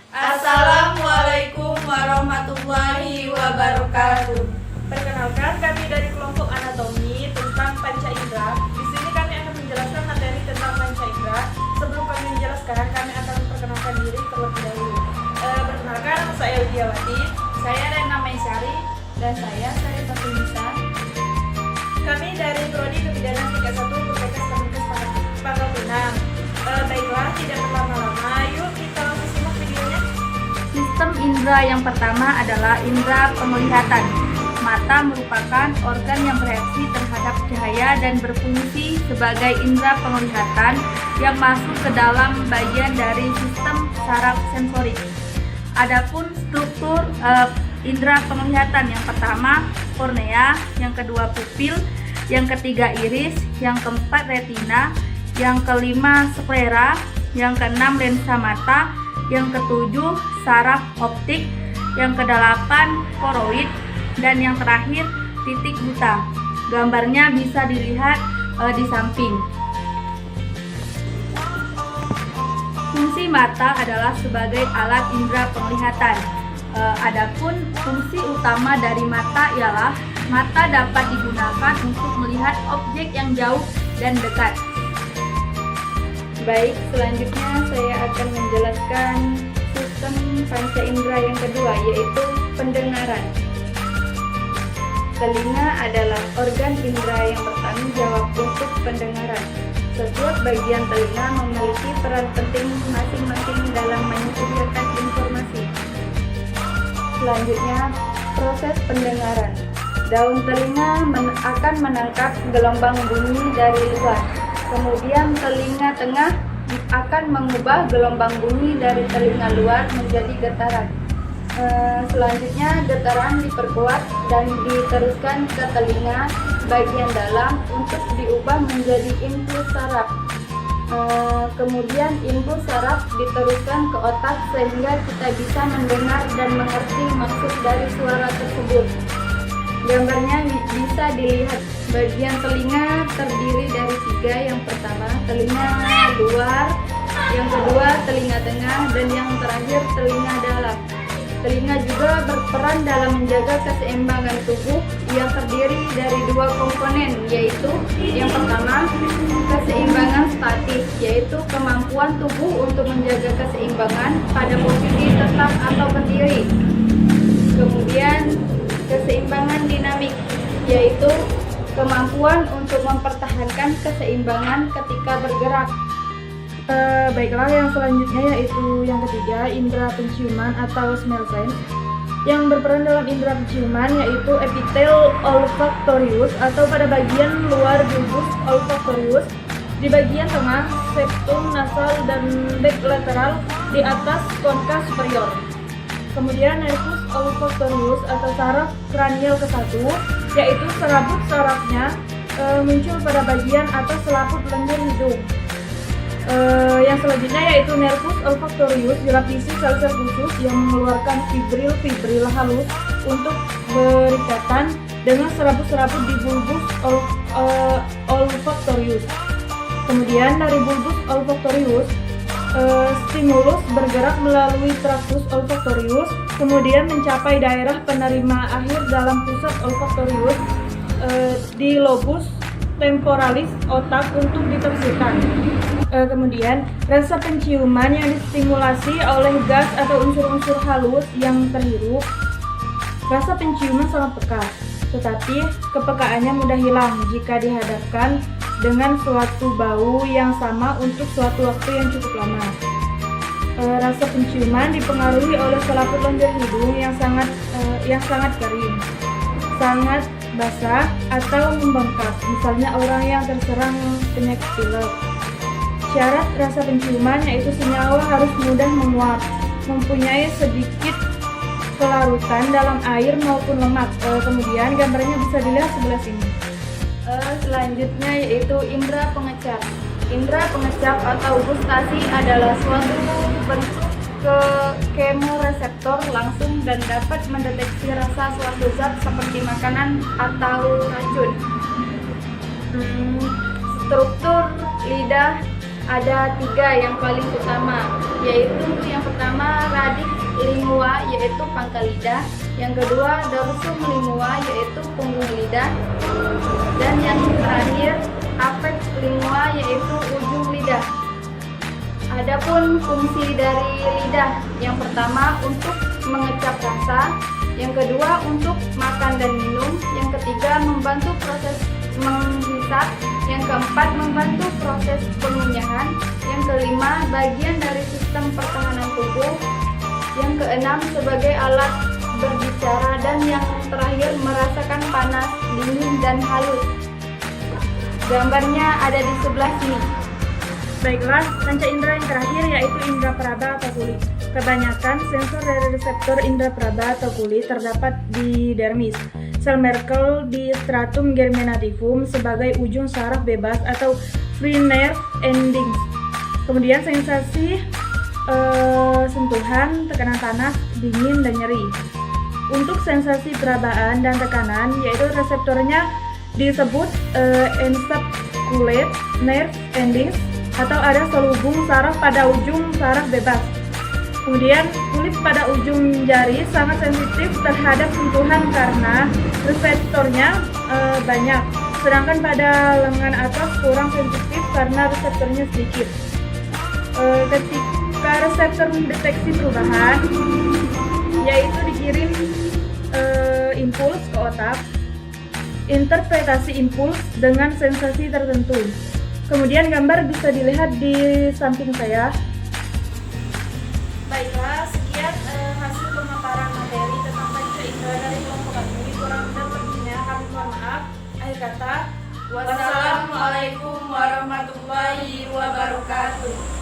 Assalamualaikum warahmatullahi wabarakatuh. Perkenalkan, kami dari kelompok anatomi tentang panca indera. Di sini kami akan menjelaskan materi tentang panca indera. Sebelum kami menjelaskan, kami akan memperkenalkan diri terlebih dahulu. Perkenalkan, saya Widiawati. Saya Rena Maisyari dan saya Fatimisa. Kami dari Prodi Kebidanan tingkat 1 Permenkes Pangkal Pinang. Baiklah, tidak berlama-lama, yuk kita langsung simak videonya. Sistem indera yang pertama adalah indera penglihatan. Mata merupakan organ yang bereaksi terhadap cahaya dan berfungsi sebagai indera penglihatan yang masuk ke dalam bagian dari sistem saraf sensorik. Adapun struktur indera penglihatan yang pertama kornea, yang kedua pupil, yang ketiga iris, yang keempat retina, yang kelima sklera, yang keenam lensa mata, yang ketujuh saraf optik, yang kedelapan koroid, dan yang terakhir titik buta. Gambarnya bisa dilihat di samping. Fungsi mata adalah sebagai alat indera penglihatan. Adapun fungsi utama dari mata ialah mata dapat digunakan untuk melihat objek yang jauh dan dekat. Baik, selanjutnya saya akan menjelaskan sistem panca indera yang kedua, yaitu pendengaran. Telinga adalah organ indera yang bertanggung jawab untuk pendengaran. Setiap bagian telinga memiliki peran penting masing-masing dalam menyingkirkan informasi. Selanjutnya, proses pendengaran. Daun telinga akan menangkap gelombang bunyi dari luar. Kemudian telinga tengah akan mengubah gelombang bunyi dari telinga luar menjadi getaran. Selanjutnya getaran diperkuat dan diteruskan ke telinga bagian dalam untuk diubah menjadi impuls saraf. Kemudian impuls saraf diteruskan ke otak sehingga kita bisa mendengar dan mengerti maksud dari suara tersebut. Gambarnya bisa dilihat. Bagian telinga terdiri dari 3. Yang pertama telinga luar, yang kedua telinga tengah, dan yang terakhir telinga dalam. Telinga juga berperan dalam menjaga keseimbangan tubuh yang terdiri dari 2 komponen, yaitu yang pertama keseimbangan statis, yaitu kemampuan tubuh untuk menjaga keseimbangan pada posisi tetap atau berdiri. Kemudian keseimbangan dinamik, yaitu kemampuan untuk mempertahankan keseimbangan ketika bergerak. Baiklah, yang selanjutnya yaitu yang ketiga, indera penciuman atau smell sense. Yang berperan dalam indera penciuman yaitu epitel olfactorius atau pada bagian luar bulbus olfactorius, di bagian tengah septum nasal dan dek lateral di atas konka superior. Kemudian nervus olfactorius atau saraf kranial ke-1, yaitu serabut sarafnya muncul pada bagian atas selaput lendir hidung. Yang selanjutnya yaitu nervus olfactorius dilapisi sel-sel khusus yang mengeluarkan fibril halus untuk berikatan dengan serabut-serabut di bulbus olfactorius. Kemudian dari bulbus olfactorius, stimulus bergerak melalui traktus olfactorius, kemudian mencapai daerah penerima akhir dalam pusat olfactorius di lobus temporalis otak untuk ditafsirkan. Kemudian rasa penciuman yang distimulasi oleh gas atau unsur-unsur halus yang terhirup. Rasa penciuman sangat peka, tetapi kepekaannya mudah hilang jika dihadapkan dengan suatu bau yang sama untuk suatu waktu yang cukup lama. Rasa penciuman dipengaruhi oleh selaput lendir hidung yang sangat kering, sangat basah atau membengkak, misalnya orang yang terserang penyakit pilek. Syarat rasa penciuman yaitu senyawa harus mudah menguap, mempunyai sedikit kelarutan dalam air maupun lemak. Kemudian gambarnya bisa dilihat sebelah sini. Selanjutnya yaitu indera pengecap. Indera pengecap atau gustasi adalah suatu bentuk kemoreseptor langsung dan dapat mendeteksi rasa suatu zat seperti makanan atau racun. Struktur lidah ada 3 yang paling utama, yaitu yang pertama radik yaitu pangkal lidah. Yang kedua, dorsum limua, yaitu punggung lidah. Dan yang terakhir, apex lingua, yaitu ujung lidah. Adapun fungsi dari lidah, yang pertama untuk mengecap rasa, yang kedua untuk makan dan minum, yang ketiga membantu proses menghisap, yang keempat membantu proses pengunyahan, yang kelima bagian dari sistem pertahanan tubuh, yang keenam sebagai alat berbicara, dan yang terakhir merasakan panas, dingin, dan halus. Gambarnya ada di sebelah sini. Baiklah, panca indera yang terakhir yaitu indera peraba atau kulit. Kebanyakan sensor dari reseptor indera peraba atau kulit terdapat di dermis. Sel Merkel di stratum germinativum sebagai ujung saraf bebas atau free nerve endings. Kemudian sensasi sentuhan, tekanan panas, dingin, dan nyeri. Untuk sensasi perabaan dan tekanan, yaitu reseptornya disebut encapsulate nerve endings atau ada selubung saraf pada ujung saraf bebas. Kemudian kulit pada ujung jari sangat sensitif terhadap sentuhan karena reseptornya banyak, sedangkan pada lengan atas kurang sensitif karena reseptornya sedikit. Ketika reseptor mendeteksi perubahan, yaitu dikirim impuls ke otak, interpretasi impuls dengan sensasi tertentu. Kemudian gambar bisa dilihat di samping saya. Baiklah, sekian hasil pemaparan materi tentang panca indera dari kelompok kami. Kurang dan lebihnya kami mohon maaf. Akhir kata, Wassalamualaikum warahmatullahi wabarakatuh.